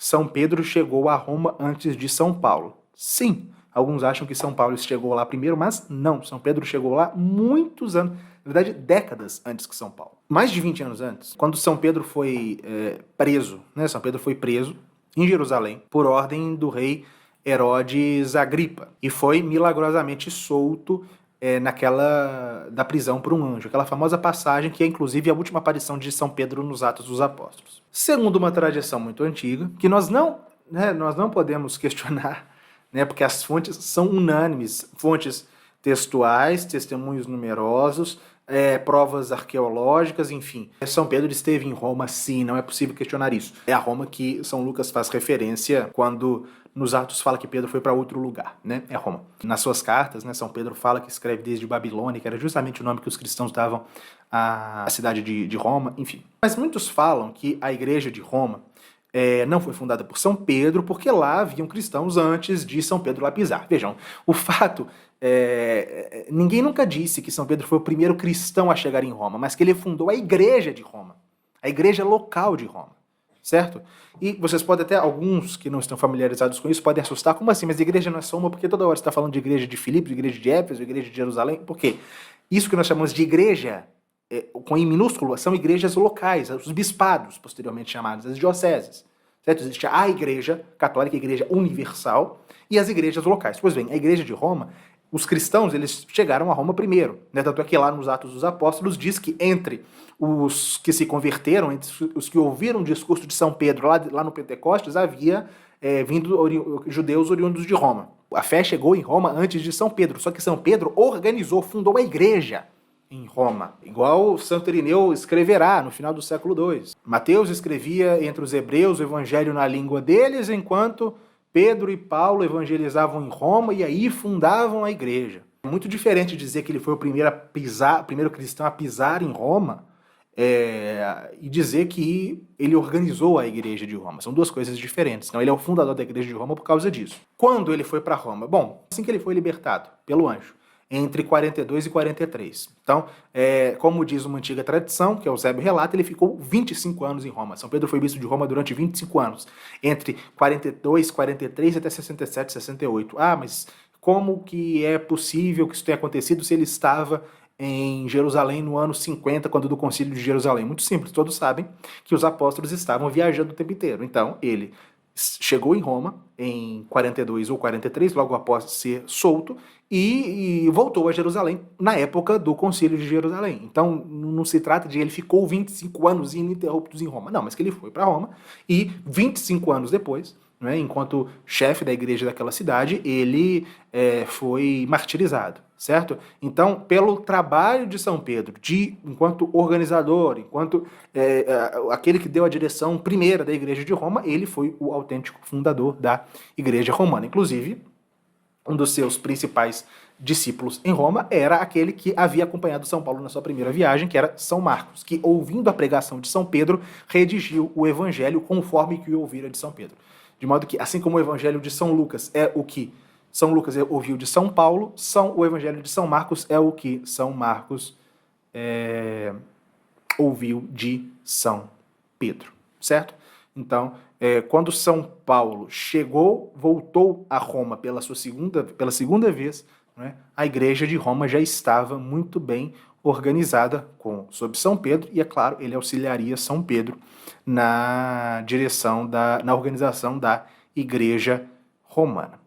São Pedro chegou a Roma antes de São Paulo. Sim, alguns acham que São Paulo chegou lá primeiro, mas não. São Pedro chegou lá muitos anos, na verdade, décadas antes que São Paulo. Mais de 20 anos antes, quando São Pedro foi preso, né? São Pedro foi preso em Jerusalém por ordem do rei Herodes Agripa e foi milagrosamente solto da prisão por um anjo, aquela famosa passagem que é inclusive a última aparição de São Pedro nos Atos dos Apóstolos. Segundo uma tradição muito antiga, que nós não podemos questionar, né, porque as fontes são unânimes, fontes textuais, testemunhos numerosos, provas arqueológicas, enfim. São Pedro esteve em Roma, sim, não é possível questionar isso. É a Roma que São Lucas faz referência quando nos Atos fala que Pedro foi para outro lugar, né? É Roma. Nas suas cartas, né, São Pedro fala que escreve desde Babilônia, que era justamente o nome que os cristãos davam à cidade de Roma, enfim. Mas muitos falam que a igreja de Roma não foi fundada por São Pedro, porque lá haviam cristãos antes de São Pedro lá pisar. Vejam, o fato ninguém nunca disse que São Pedro foi o primeiro cristão a chegar em Roma, mas que ele fundou a igreja de Roma, a igreja local de Roma, certo? E vocês podem até, alguns que não estão familiarizados com isso, podem assustar, como assim? Mas a igreja não é só uma, porque toda hora você está falando de igreja de Filipe, de igreja de Éfeso, de igreja de Jerusalém, por quê? Isso que nós chamamos de igreja, com I minúsculo, são igrejas locais, os bispados, posteriormente chamados, as dioceses, certo? Existe a igreja católica, a igreja universal, e as igrejas locais. Pois bem, a igreja de Roma, os cristãos, eles chegaram a Roma primeiro, né? Tanto é que lá nos Atos dos Apóstolos diz que entre os que se converteram, entre os que ouviram o discurso de São Pedro lá no Pentecostes, havia vindo judeus oriundos de Roma. A fé chegou em Roma antes de São Pedro, só que São Pedro fundou a igreja em Roma, igual Santo Irineu escreverá no final do século II. Mateus escrevia entre os hebreus o evangelho na língua deles, enquanto Pedro e Paulo evangelizavam em Roma e aí fundavam a igreja. É muito diferente dizer que ele foi o primeiro cristão a pisar em Roma e dizer que ele organizou a igreja de Roma. São duas coisas diferentes. Então ele é o fundador da igreja de Roma por causa disso. Quando ele foi para Roma? Bom, assim que ele foi libertado pelo anjo, entre 42 e 43. Então, como diz uma antiga tradição, que Eusébio relata, ele ficou 25 anos em Roma. São Pedro foi bispo de Roma durante 25 anos, entre 42, 43 até 67, 68. Ah, mas como que é possível que isso tenha acontecido se ele estava em Jerusalém no ano 50, quando do Concílio de Jerusalém? Muito simples, todos sabem que os apóstolos estavam viajando o tempo inteiro. Então, ele chegou em Roma em 42 ou 43, logo após ser solto, e voltou a Jerusalém na época do Concílio de Jerusalém. Então, não se trata de ele ficou 25 anos ininterruptos em Roma, não, mas que ele foi para Roma e 25 anos depois, né, enquanto chefe da igreja daquela cidade, ele foi martirizado, certo? Então, pelo trabalho de São Pedro, enquanto organizador, enquanto aquele que deu a direção primeira da igreja de Roma, ele foi o autêntico fundador da igreja romana. Inclusive, um dos seus principais discípulos em Roma era aquele que havia acompanhado São Paulo na sua primeira viagem, que era São Marcos, que, ouvindo a pregação de São Pedro, redigiu o evangelho conforme que o ouvira de São Pedro. De modo que, assim como o evangelho de São Lucas é o que São Lucas ouviu de São Paulo, o evangelho de São Marcos é o que São Marcos ouviu de São Pedro, certo? Então, quando São Paulo voltou a Roma pela segunda vez, né, a igreja de Roma já estava muito bem organizada sob São Pedro, e é claro, ele auxiliaria São Pedro na organização da igreja romana.